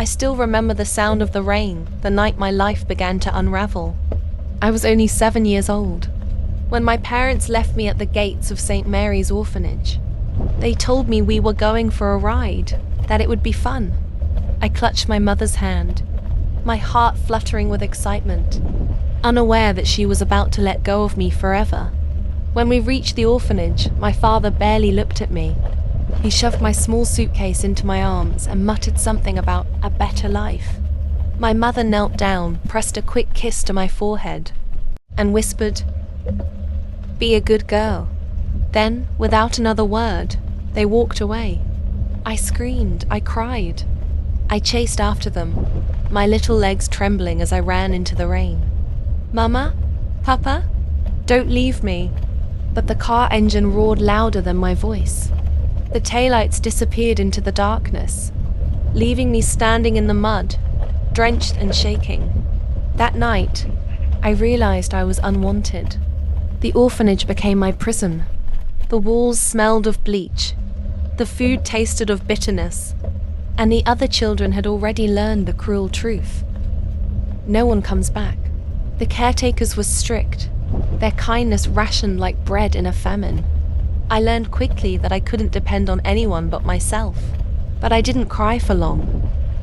I still remember the sound of the rain, the night my life began to unravel. I was only 7 years old. When my parents left me at the gates of St. Mary's orphanage, they told me we were going for a ride, that it would be fun. I clutched my mother's hand, my heart fluttering with excitement, unaware that she was about to let go of me forever. When we reached the orphanage, my father barely looked at me. He shoved my small suitcase into my arms and muttered something about a better life. My mother knelt down, pressed a quick kiss to my forehead, and whispered, "Be a good girl." Then, without another word, they walked away. I screamed, I cried. I chased after them, my little legs trembling as I ran into the rain. "Mama? Papa? Don't leave me." But the car engine roared louder than my voice. The taillights disappeared into the darkness, leaving me standing in the mud, drenched and shaking. That night, I realized I was unwanted. The orphanage became my prison. The walls smelled of bleach, the food tasted of bitterness, and the other children had already learned the cruel truth. No one comes back. The caretakers were strict, their kindness rationed like bread in a famine. I learned quickly that I couldn't depend on anyone but myself. But I didn't cry for long.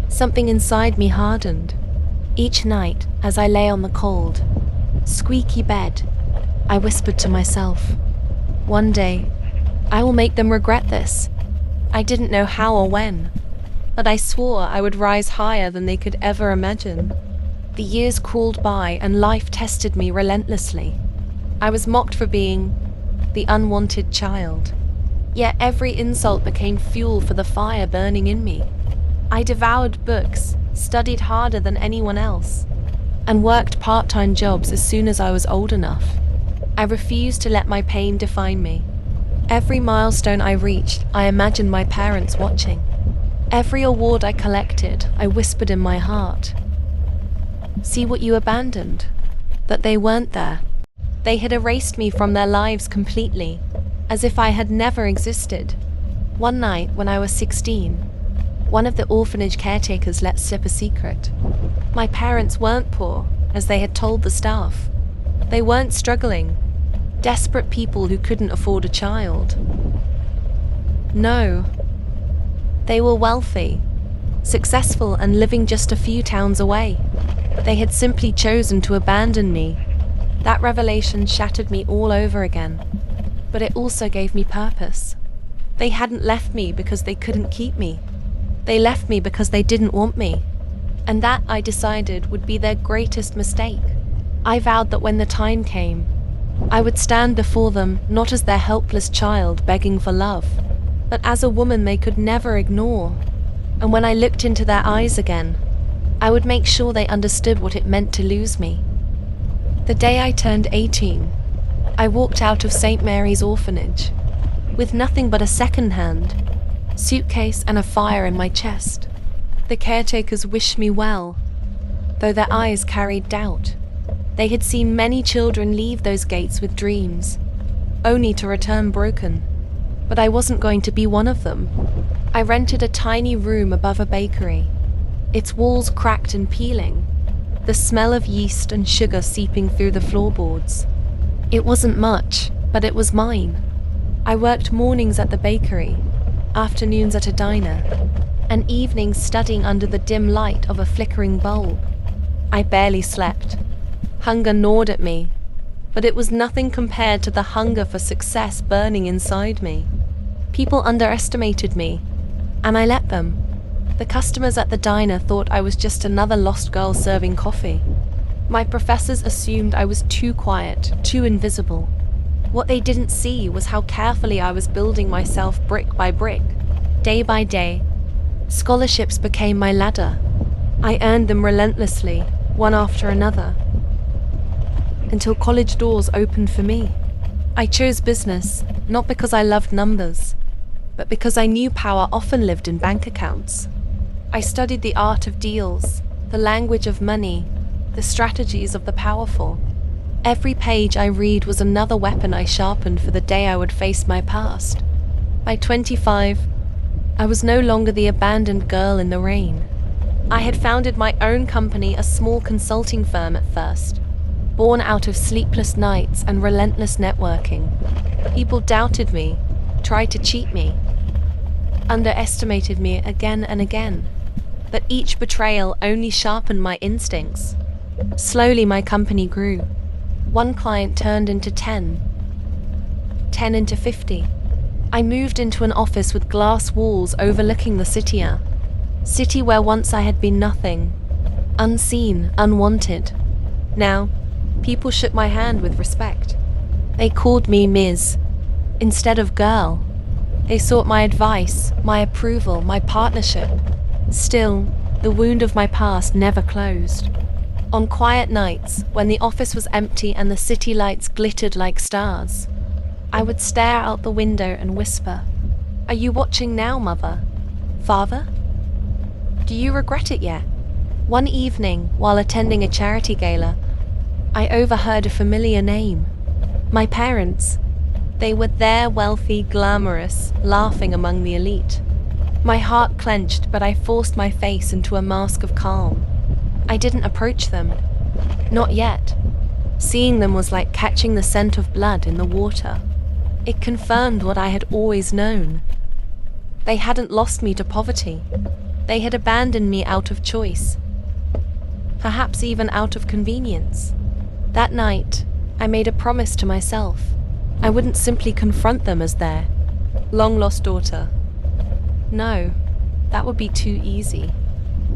Something inside me hardened. Each night, as I lay on the cold, squeaky bed, I whispered to myself, "One day, I will make them regret this." I didn't know how or when, but I swore I would rise higher than they could ever imagine. The years crawled by and life tested me relentlessly. I was mocked for being the unwanted child. Yet every insult became fuel for the fire burning in me. I devoured books, studied harder than anyone else, and worked part-time jobs as soon as I was old enough. I refused to let my pain define me. Every milestone I reached, I imagined my parents watching. Every award I collected, I whispered in my heart, "See what you abandoned." But they weren't there. They had erased me from their lives completely, as if I had never existed. One night, when I was 16, one of the orphanage caretakers let slip a secret. My parents weren't poor, as they had told the staff. They weren't struggling, desperate people who couldn't afford a child. No. They were wealthy, successful, and living just a few towns away. They had simply chosen to abandon me. That revelation shattered me all over again, but it also gave me purpose. They hadn't left me because they couldn't keep me. They left me because they didn't want me, and that, I decided, would be their greatest mistake. I vowed that when the time came, I would stand before them not as their helpless child begging for love, but as a woman they could never ignore. And when I looked into their eyes again, I would make sure they understood what it meant to lose me. The day I turned 18, I walked out of St. Mary's orphanage, with nothing but a second-hand suitcase and a fire in my chest. The caretakers wished me well, though their eyes carried doubt. They had seen many children leave those gates with dreams, only to return broken. But I wasn't going to be one of them. I rented a tiny room above a bakery, its walls cracked and peeling, the smell of yeast and sugar seeping through the floorboards. It wasn't much, but it was mine. I worked mornings at the bakery, afternoons at a diner, and evenings studying under the dim light of a flickering bulb. I barely slept. Hunger gnawed at me, but it was nothing compared to the hunger for success burning inside me. People underestimated me, and I let them. The customers at the diner thought I was just another lost girl serving coffee. My professors assumed I was too quiet, too invisible. What they didn't see was how carefully I was building myself brick by brick, day by day. Scholarships became my ladder. I earned them relentlessly, one after another, until college doors opened for me. I chose business, not because I loved numbers, but because I knew power often lived in bank accounts. I studied the art of deals, the language of money, the strategies of the powerful. Every page I read was another weapon I sharpened for the day I would face my past. By 25, I was no longer the abandoned girl in the rain. I had founded my own company, a small consulting firm at first, born out of sleepless nights and relentless networking. People doubted me, tried to cheat me, underestimated me again and again. But each betrayal only sharpened my instincts. Slowly, my company grew. One client turned into 10 into 50. I moved into an office with glass walls overlooking the city where once I had been nothing, unseen, unwanted. Now, people shook my hand with respect. They called me Ms. instead of girl. They sought my advice, my approval, my partnership. Still, the wound of my past never closed. On quiet nights, when the office was empty and the city lights glittered like stars, I would stare out the window and whisper, "Are you watching now, Mother? Father? Do you regret it yet?" One evening, while attending a charity gala, I overheard a familiar name. My parents. They were there, wealthy, glamorous, laughing among the elite. My heart clenched, but I forced my face into a mask of calm. I didn't approach them. Not yet. Seeing them was like catching the scent of blood in the water. It confirmed what I had always known. They hadn't lost me to poverty. They had abandoned me out of choice. Perhaps even out of convenience. That night, I made a promise to myself. I wouldn't simply confront them as their long-lost daughter. No, that would be too easy.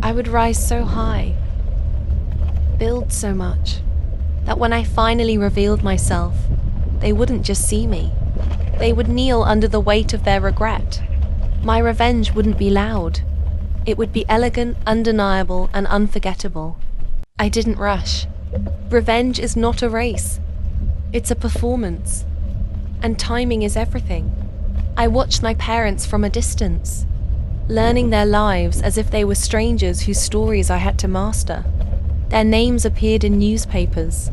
I would rise so high, build so much, that when I finally revealed myself, they wouldn't just see me. They would kneel under the weight of their regret. My revenge wouldn't be loud. It would be elegant, undeniable, and unforgettable. I didn't rush. Revenge is not a race. It's a performance. And timing is everything. I watched my parents from a distance, learning their lives as if they were strangers whose stories I had to master. Their names appeared in newspapers,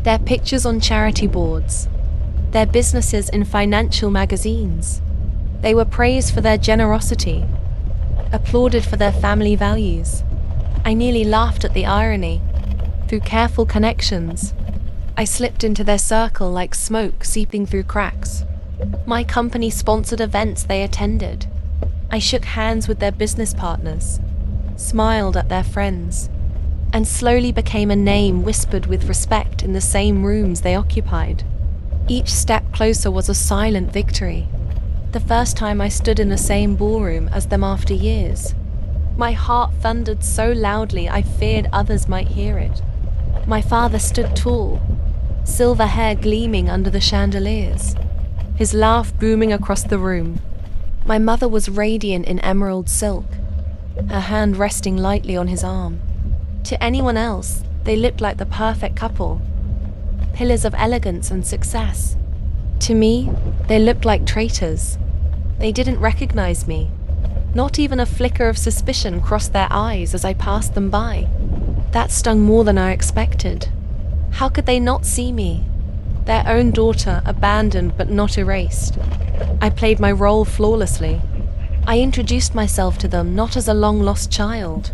their pictures on charity boards, their businesses in financial magazines. They were praised for their generosity, applauded for their family values. I nearly laughed at the irony. Through careful connections, I slipped into their circle like smoke seeping through cracks. My company sponsored events they attended. I shook hands with their business partners, smiled at their friends, and slowly became a name whispered with respect in the same rooms they occupied. Each step closer was a silent victory. The first time I stood in the same ballroom as them after years, my heart thundered so loudly I feared others might hear it. My father stood tall, silver hair gleaming under the chandeliers, his laugh booming across the room. My mother was radiant in emerald silk, her hand resting lightly on his arm. To anyone else, they looked like the perfect couple, pillars of elegance and success. To me, they looked like traitors. They didn't recognize me. Not even a flicker of suspicion crossed their eyes as I passed them by. That stung more than I expected. How could they not see me? Their own daughter, abandoned but not erased. I played my role flawlessly. I introduced myself to them not as a long-lost child,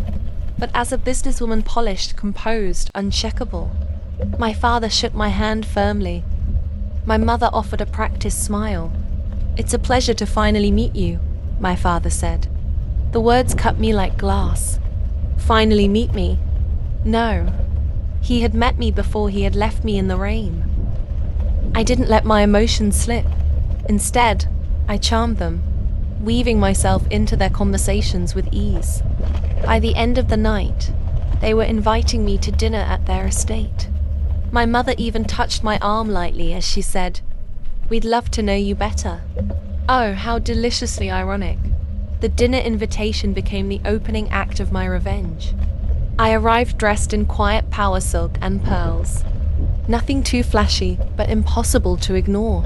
but as a businesswoman polished, composed, uncheckable. My father shook my hand firmly. My mother offered a practiced smile. "It's a pleasure to finally meet you," my father said. The words cut me like glass. Finally meet me? No. He had met me before he had left me in the rain. I didn't let my emotions slip. Instead, I charmed them, weaving myself into their conversations with ease. By the end of the night, they were inviting me to dinner at their estate. My mother even touched my arm lightly as she said, "We'd love to know you better." Oh, how deliciously ironic. The dinner invitation became the opening act of my revenge. I arrived dressed in quiet power silk and pearls. Nothing too flashy, but impossible to ignore.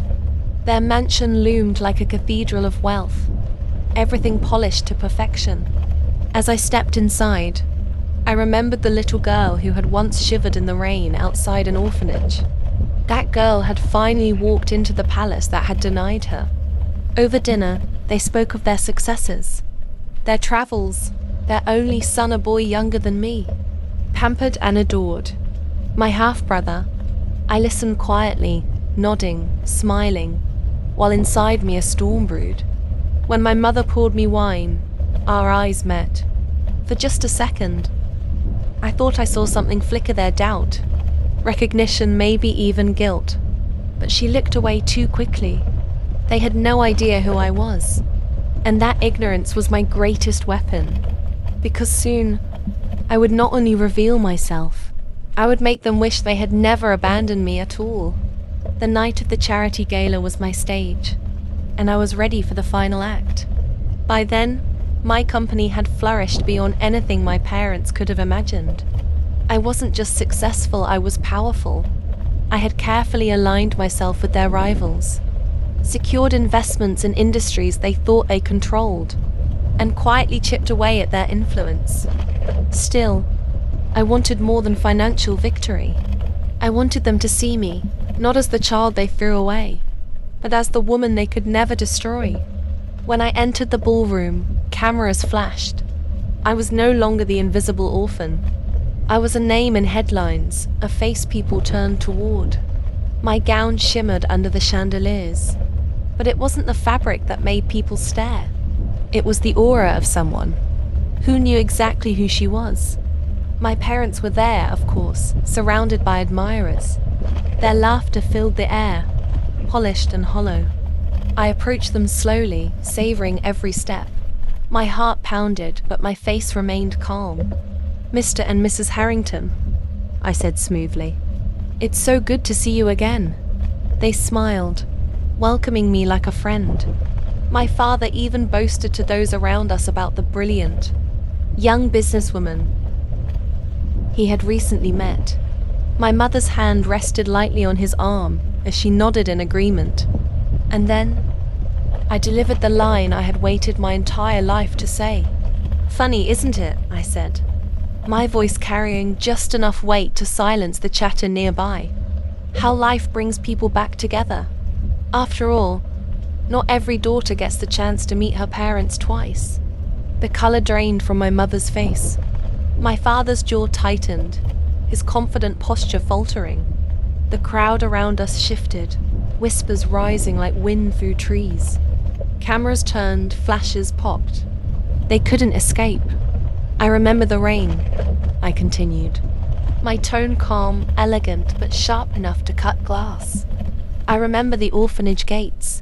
Their mansion loomed like a cathedral of wealth, everything polished to perfection. As I stepped inside, I remembered the little girl who had once shivered in the rain outside an orphanage. That girl had finally walked into the palace that had denied her. Over dinner, they spoke of their successes, their travels, their only son, a boy younger than me, pampered and adored. My half-brother. I listened quietly, nodding, smiling, while inside me a storm brewed. When my mother poured me wine, our eyes met. For just a second, I thought I saw something flicker there, doubt, recognition, maybe even guilt. But she looked away too quickly. They had no idea who I was. And that ignorance was my greatest weapon. Because soon, I would not only reveal myself, I would make them wish they had never abandoned me at all. The night of the charity gala was my stage, and I was ready for the final act. By then, my company had flourished beyond anything my parents could have imagined. I wasn't just successful, I was powerful. I had carefully aligned myself with their rivals, secured investments in industries they thought they controlled, and quietly chipped away at their influence. Still, I wanted more than financial victory. I wanted them to see me, not as the child they threw away, but as the woman they could never destroy. When I entered the ballroom, cameras flashed. I was no longer the invisible orphan. I was a name in headlines, a face people turned toward. My gown shimmered under the chandeliers, but it wasn't the fabric that made people stare. It was the aura of someone who knew exactly who she was. My parents were there, of course, surrounded by admirers. Their laughter filled the air, polished and hollow. I approached them slowly, savoring every step. My heart pounded, but my face remained calm. "Mr. and Mrs. Harrington," I said smoothly. "It's so good to see you again." They smiled, welcoming me like a friend. My father even boasted to those around us about the brilliant, young businesswoman he had recently met. My mother's hand rested lightly on his arm as she nodded in agreement. And then, I delivered the line I had waited my entire life to say. "Funny, isn't it?" I said, my voice carrying just enough weight to silence the chatter nearby. How life brings people back together. After all, not every daughter gets the chance to meet her parents twice. The color drained from my mother's face. My father's jaw tightened, his confident posture faltering. The crowd around us shifted, whispers rising like wind through trees. Cameras turned, flashes popped. They couldn't escape. "I remember the rain," I continued, my tone calm, elegant, but sharp enough to cut glass. "I remember the orphanage gates.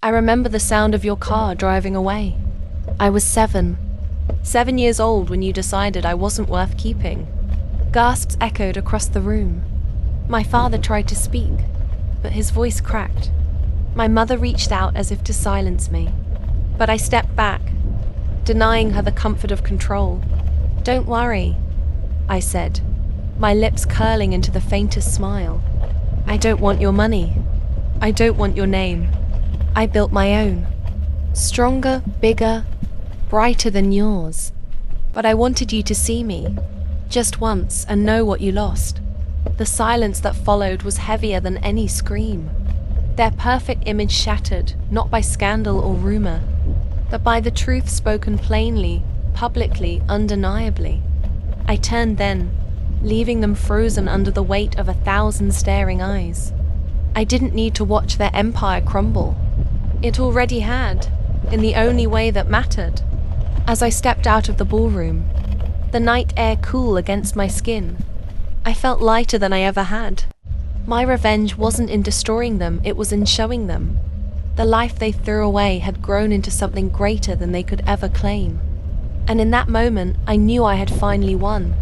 I remember the sound of your car driving away. I was 7 years old when you decided I wasn't worth keeping." Gasps echoed across the room. My father tried to speak, but his voice cracked. My mother reached out as if to silence me, but I stepped back, denying her the comfort of control. "Don't worry," I said, my lips curling into the faintest smile. "I don't want your money. I don't want your name. I built my own. Stronger, bigger, brighter than yours. But I wanted you to see me, just once, and know what you lost." The silence that followed was heavier than any scream. Their perfect image shattered, not by scandal or rumor, but by the truth spoken plainly, publicly, undeniably. I turned then, leaving them frozen under the weight of 1,000 staring eyes. I didn't need to watch their empire crumble. It already had, in the only way that mattered. As I stepped out of the ballroom, the night air cool against my skin, I felt lighter than I ever had. My revenge wasn't in destroying them, it was in showing them. The life they threw away had grown into something greater than they could ever claim. And in that moment, I knew I had finally won.